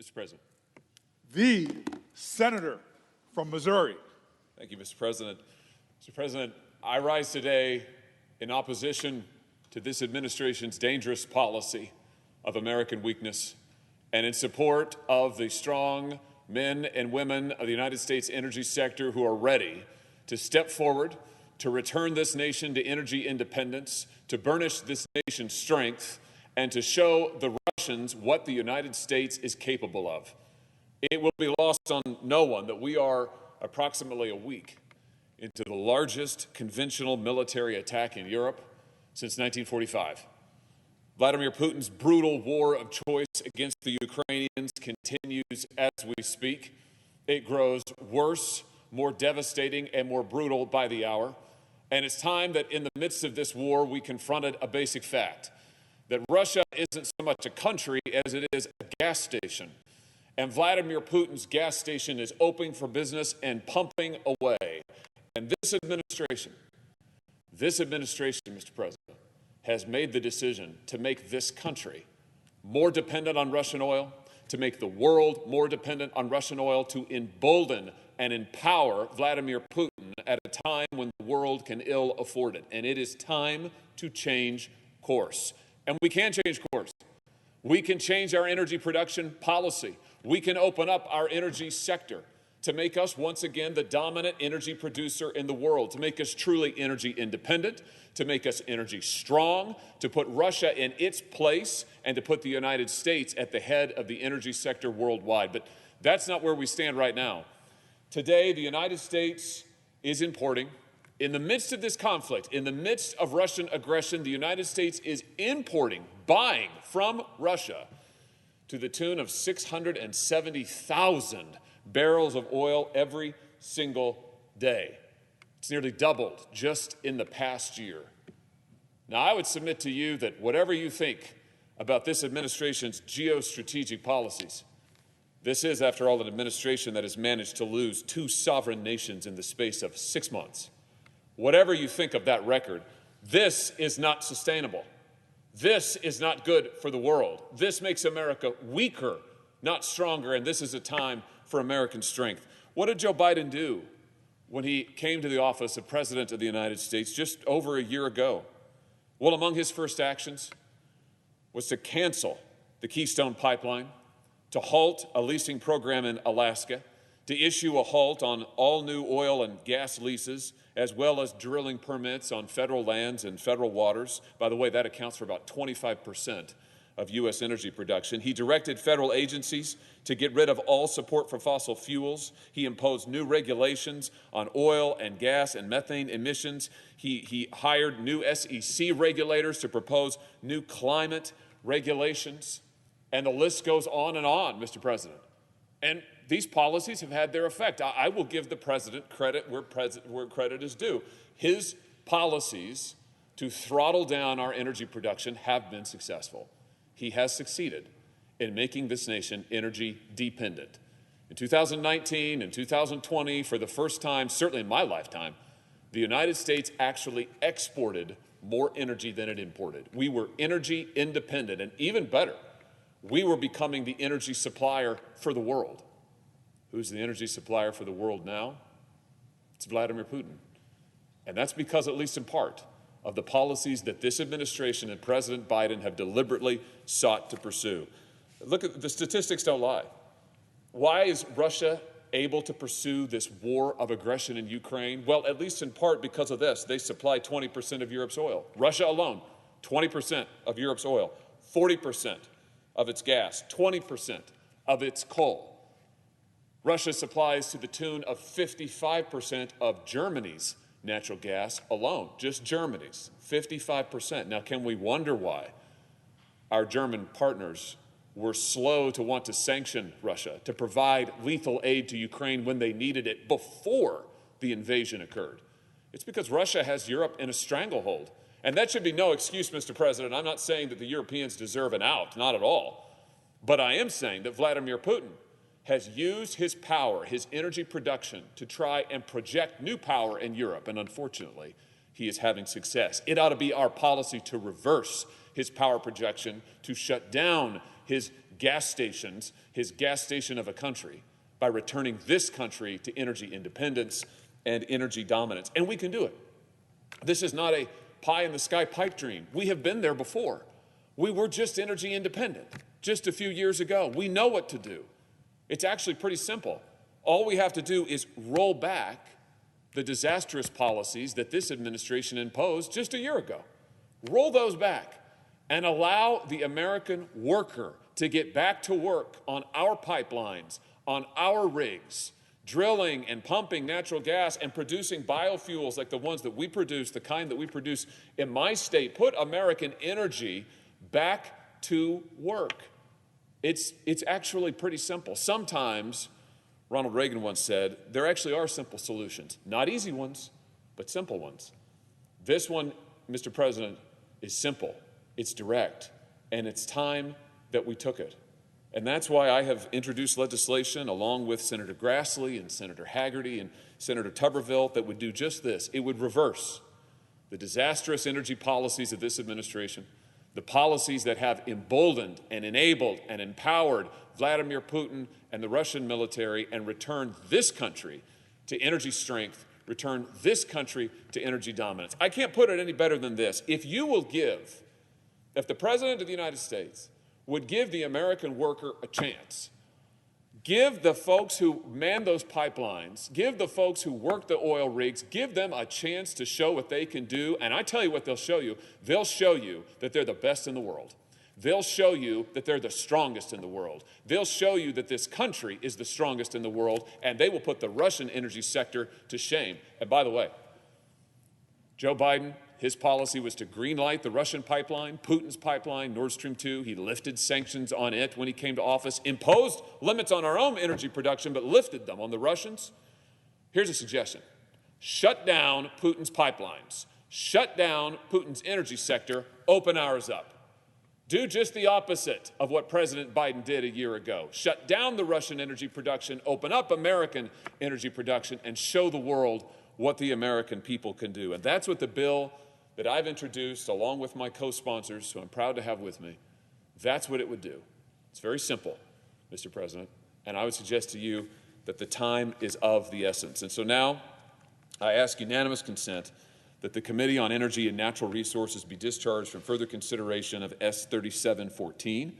Mr. President. The senator from Missouri. Thank you, Mr. President. Mr. President, I rise today in opposition to this administration's dangerous policy of American weakness and in support of the strong men and women of the United States energy sector who are ready to step forward, to return this nation to energy independence, to burnish this nation's strength, and to show the Russians what the United States is capable of. It will be lost on no one that we are approximately a week into the largest conventional military attack in Europe since 1945. Vladimir Putin's brutal war of choice against the Ukrainians continues as we speak. It grows worse, more devastating, and more brutal by the hour. And it's time that in the midst of this war, we confronted a basic fact, that Russia isn't so much a country as it is a gas station. And Vladimir Putin's gas station is open for business and pumping away. And this administration, Mr. President, has made the decision to make this country more dependent on Russian oil, to make the world more dependent on Russian oil, to embolden and empower Vladimir Putin at a time when the world can ill afford it. And it is time to change course. And we can change course. We can change our energy production policy. We can open up our energy sector to make us once again the dominant energy producer in the world, to make us truly energy independent, to make us energy strong, to put Russia in its place, and to put the United States at the head of the energy sector worldwide. But that's not where we stand right now. Today, the United States is importing. In the midst of this conflict, in the midst of Russian aggression, the United States is importing, buying from Russia to the tune of 670,000 barrels of oil every single day. It's nearly doubled just in the past year. Now, I would submit to you that whatever you think about this administration's geostrategic policies, this is, after all, an administration that has managed to lose 2 sovereign nations in the space of 6 months. Whatever you think of that record, this is not sustainable. This is not good for the world. This makes America weaker, not stronger, and this is a time for American strength. What did Joe Biden do when he came to the office of President of the United States just over a year ago? Well, among his first actions was to cancel the Keystone Pipeline, to halt a leasing program in Alaska, to issue a halt on all new oil and gas leases, as well as drilling permits on federal lands and federal waters. By the way, that accounts for about 25% of U.S. energy production. He directed federal agencies to get rid of all support for fossil fuels. He imposed new regulations on oil and gas and methane emissions. He hired new SEC regulators to propose new climate regulations. And the list goes on, Mr. President. And these policies have had their effect. I will give the president credit where credit is due. His policies to throttle down our energy production have been successful. He has succeeded in making this nation energy dependent. In 2019 and 2020, for the first time, certainly in my lifetime, the United States actually exported more energy than it imported. We were energy independent, and even better, we were becoming the energy supplier for the world. Who's the energy supplier for the world now? It's Vladimir Putin. And that's because, at least in part, of the policies that this administration and President Biden have deliberately sought to pursue. Look, at the statistics don't lie. Why is Russia able to pursue this war of aggression in Ukraine? Well, at least in part because of this. They supply 20% of Europe's oil. Russia alone, 20% of Europe's oil, 40% of its gas, 20% of its coal. Russia supplies to the tune of 55% of Germany's natural gas alone, just Germany's, 55%. Now, can we wonder why our German partners were slow to want to sanction Russia, to provide lethal aid to Ukraine when they needed it before the invasion occurred? It's because Russia has Europe in a stranglehold. And that should be no excuse, Mr. President. I'm not saying that the Europeans deserve an out, not at all. But I am saying that Vladimir Putin has used his power, his energy production, to try and project new power in Europe. And unfortunately, he is having success. It ought to be our policy to reverse his power projection, to shut down his gas stations, his gas station of a country, by returning this country to energy independence and energy dominance. And we can do it. This is not a pie-in-the-sky pipe dream. We have been there before. We were just energy independent just a few years ago. We know what to do. It's actually pretty simple. All we have to do is roll back the disastrous policies that this administration imposed just a year ago. Roll those back and allow the American worker to get back to work on our pipelines, on our rigs, drilling and pumping natural gas and producing biofuels like the ones that we produce, the kind that we produce in my state. Put American energy back to work. It's actually pretty simple. Sometimes, Ronald Reagan once said, there actually are simple solutions. Not easy ones, but simple ones. This one, Mr. President, is simple, it's direct, and it's time that we took it. And that's why I have introduced legislation along with Senator Grassley and Senator Hagerty and Senator Tuberville that would do just this. It would reverse the disastrous energy policies of this administration, the policies that have emboldened and enabled and empowered Vladimir Putin and the Russian military, and return this country to energy strength, return this country to energy dominance. I can't put it any better than this. If the President of the United States would give the American worker a chance, give the folks who man those pipelines, give the folks who work the oil rigs, give them a chance to show what they can do, and I tell you what they'll show you. They'll show you that they're the best in the world. They'll show you that they're the strongest in the world. They'll show you that this country is the strongest in the world, and they will put the Russian energy sector to shame. And by the way, Joe Biden, his policy was to greenlight the Russian pipeline, Putin's pipeline, Nord Stream 2. He lifted sanctions on it when he came to office, imposed limits on our own energy production, but lifted them on the Russians. Here's a suggestion. Shut down Putin's pipelines. Shut down Putin's energy sector. Open ours up. Do just the opposite of what President Biden did a year ago. Shut down the Russian energy production, open up American energy production, and show the world what the American people can do. And that's what the bill that I've introduced, along with my co-sponsors, who I'm proud to have with me, that's what it would do. It's very simple, Mr. President, and I would suggest to you that the time is of the essence. And so now I ask unanimous consent that the Committee on Energy and Natural Resources be discharged from further consideration of S-3714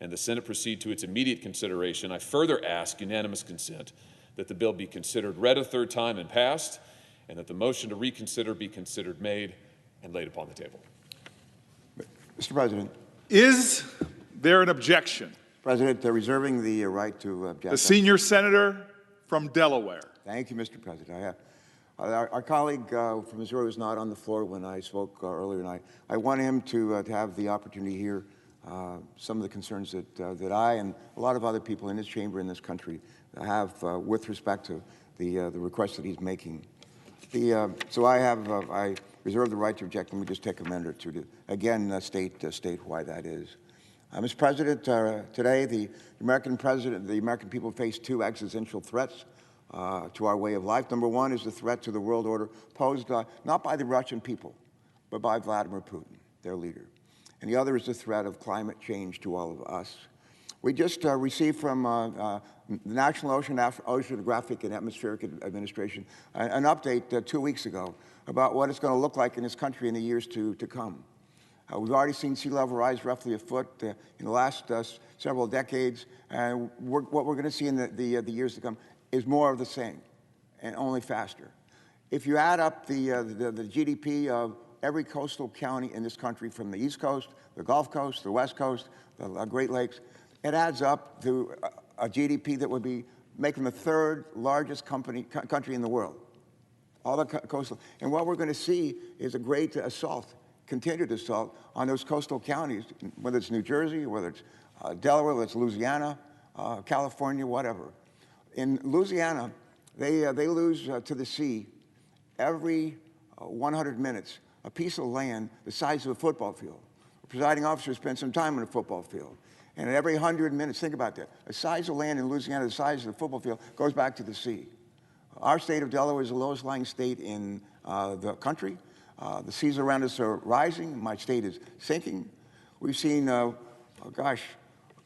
and the Senate proceed to its immediate consideration. I further ask unanimous consent that the bill be considered read a third time and passed, and that the motion to reconsider be considered made and laid upon the table. Mr. President. Is there an objection? President, reserving the right to object. The senior senator from Delaware. Thank you, Mr. President. Our colleague from Missouri was not on the floor when I spoke earlier, and I want him to have the opportunity to hear some of the concerns that I and a lot of other people in this chamber in this country have with respect to the request that he's making. So I reserve the right to object. Let me just take a minute or two to again state why that is. Mr. President, today the American people face two existential threats to our way of life. Number one is the threat to the world order posed not by the Russian people, but by Vladimir Putin, their leader. And the other is the threat of climate change to all of us. We just received from the National Oceanographic and Atmospheric Administration an update 2 weeks ago about what it's going to look like in this country in the years to come. We've already seen sea level rise roughly a foot in the last several decades, and what we're going to see in the years to come is more of the same, and only faster. If you add up the GDP of every coastal county in this country, from the East Coast, the Gulf Coast, the West Coast, the Great Lakes, it adds up to a GDP that would be making the third largest country in the world. All the coastal, and what we're going to see is a great assault, continued assault on those coastal counties, whether it's New Jersey, whether it's Delaware, whether it's Louisiana, California, whatever. In Louisiana, they lose to the sea every 100 minutes a piece of land the size of a football field. The presiding officer spent some time on a football field. And at every 100 minutes, think about that, a size of land in Louisiana the size of the football field goes back to the sea. Our state of Delaware is the lowest lying state in the country. The seas around us are rising. My state is sinking. We've seen,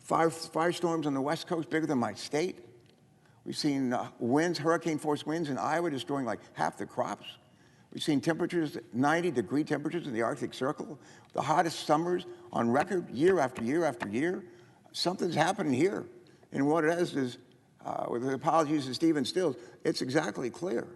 Firestorms on the West Coast bigger than my state. We've seen winds, hurricane-force winds in Iowa destroying like half the crops. We've seen temperatures, 90-degree temperatures in the Arctic Circle, the hottest summers on record year after year after year. Something's happening here. And what it is, with the apologies to Stephen Stills, it's exactly clear.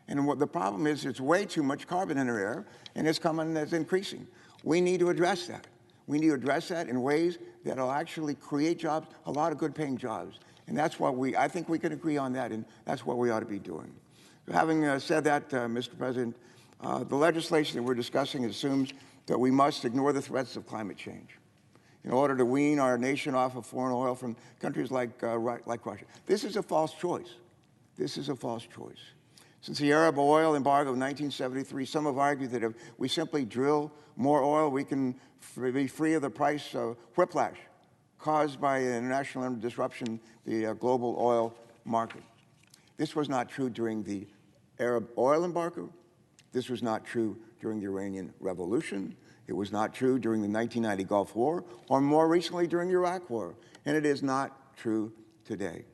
And what the problem is, there's way too much carbon in our air, and it's increasing. We need to address that. We need to address that in ways that will actually create jobs, a lot of good-paying jobs. And that's what I think we can agree on that, and that's what we ought to be doing. So having said that, Mr. President, the legislation that we're discussing assumes that we must ignore the threats of climate change in order to wean our nation off of foreign oil from countries like Russia. This is a false choice. This is a false choice. Since the Arab oil embargo of 1973, some have argued that if we simply drill more oil, we can be free of the price whiplash caused by international disruption, the global oil market. This was not true during the Arab oil embargo. This was not true during the Iranian Revolution. It was not true during the 1990 Gulf War, or more recently during the Iraq War. And it is not true today.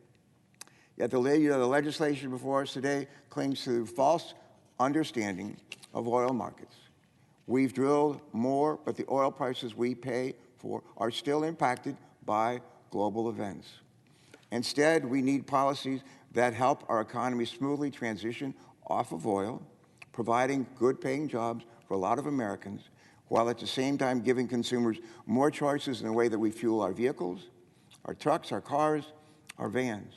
Yet the legislation before us today clings to false understanding of oil markets. We've drilled more, but the oil prices we pay for are still impacted by global events. Instead, we need policies that help our economy smoothly transition off of oil, providing good-paying jobs for a lot of Americans, while at the same time giving consumers more choices in the way that we fuel our vehicles, our trucks, our cars, our vans.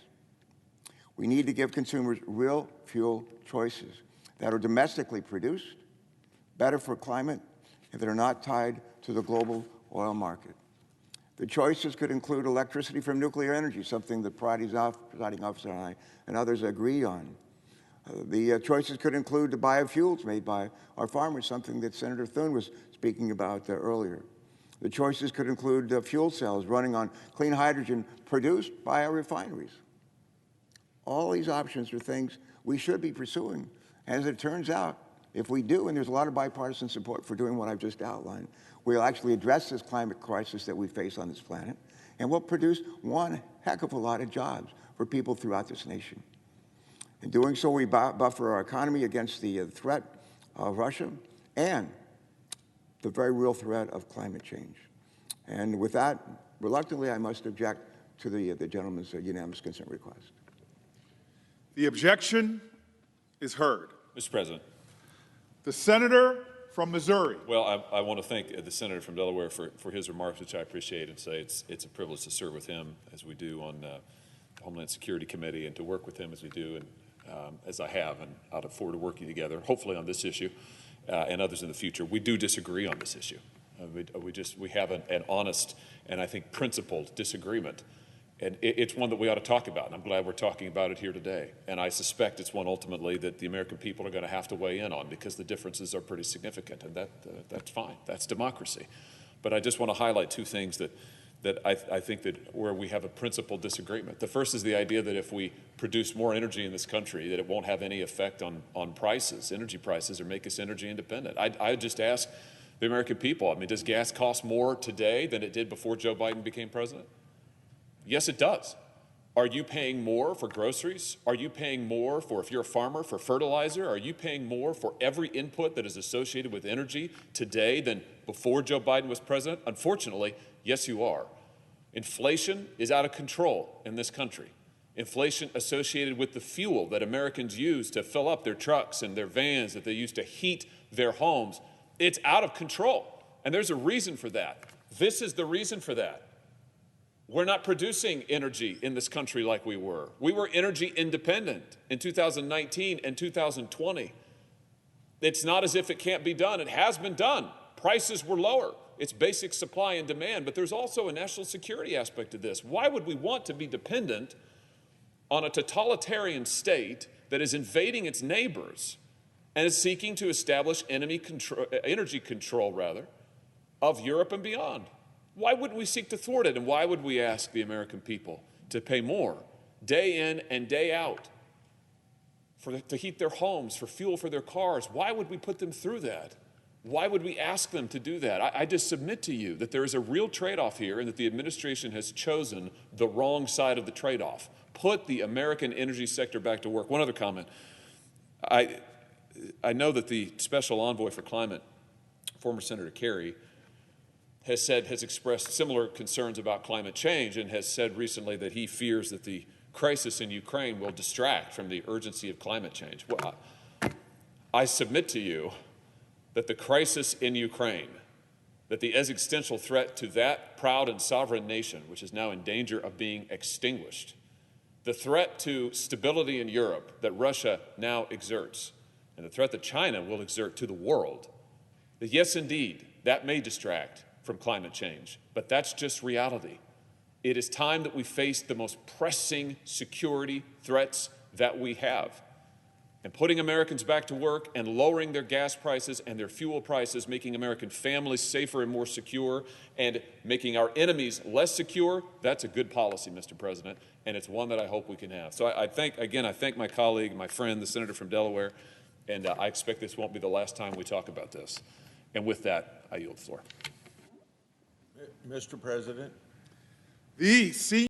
We need to give consumers real fuel choices that are domestically produced, better for climate, and that are not tied to the global oil market. The choices could include electricity from nuclear energy, something that presiding officer and I and others agree on. The choices could include the biofuels made by our farmers, something that Senator Thune was speaking about earlier. The choices could include fuel cells running on clean hydrogen produced by our refineries. All these options are things we should be pursuing. As it turns out, if we do, and there's a lot of bipartisan support for doing what I've just outlined, we'll actually address this climate crisis that we face on this planet, and we'll produce one heck of a lot of jobs for people throughout this nation. In doing so, we buffer our economy against the threat of Russia and the very real threat of climate change. And with that, reluctantly, I must object to the gentleman's unanimous consent request. The objection is heard. Mr. President. The senator from Missouri. Well, I want to thank the senator from Delaware for his remarks, which I appreciate, and say it's a privilege to serve with him as we do on the Homeland Security Committee, and to work with him as we do, and as I have, and I look forward to working together, hopefully on this issue and others in the future. We do disagree on this issue. We have an honest and I think principled disagreement. And it's one that we ought to talk about, and I'm glad we're talking about it here today. And I suspect it's one ultimately that the American people are going to have to weigh in on, because the differences are pretty significant, and that's fine. That's democracy. But I just want to highlight two things that I think that where we have a principled disagreement. The first is the idea that if we produce more energy in this country, that it won't have any effect on prices, energy prices, or make us energy independent. I just ask the American people, I mean, does gas cost more today than it did before Joe Biden became president? Yes, it does. Are you paying more for groceries? Are you paying more for, if you're a farmer, for fertilizer? Are you paying more for every input that is associated with energy today than before Joe Biden was president? Unfortunately, yes, you are. Inflation is out of control in this country. Inflation associated with the fuel that Americans use to fill up their trucks and their vans that they use to heat their homes. It's out of control, and there's a reason for that. This is the reason for that. We're not producing energy in this country like we were. We were energy independent in 2019 and 2020. It's not as if it can't be done. It has been done. Prices were lower. It's basic supply and demand, but there's also a national security aspect to this. Why would we want to be dependent on a totalitarian state that is invading its neighbors and is seeking to establish energy control of Europe and beyond? Why wouldn't we seek to thwart it? And why would we ask the American people to pay more day in and day out to heat their homes, for fuel for their cars? Why would we put them through that? Why would we ask them to do that? I just submit to you that there is a real trade-off here and that the administration has chosen the wrong side of the trade-off. Put the American energy sector back to work. One other comment. I know that the special envoy for climate, former Senator Kerry, has expressed similar concerns about climate change and has said recently that he fears that the crisis in Ukraine will distract from the urgency of climate change. Well, I submit to you that the crisis in Ukraine, that the existential threat to that proud and sovereign nation, which is now in danger of being extinguished, the threat to stability in Europe that Russia now exerts, and the threat that China will exert to the world, that yes, indeed, that may distract from climate change, but that's just reality. It is time that we face the most pressing security threats that we have. And putting Americans back to work and lowering their gas prices and their fuel prices, making American families safer and more secure, and making our enemies less secure, that's a good policy, Mr. President, and it's one that I hope we can have. So I thank my colleague, my friend, the senator from Delaware, and I expect this won't be the last time we talk about this. And with that, I yield the floor. Mr. President. The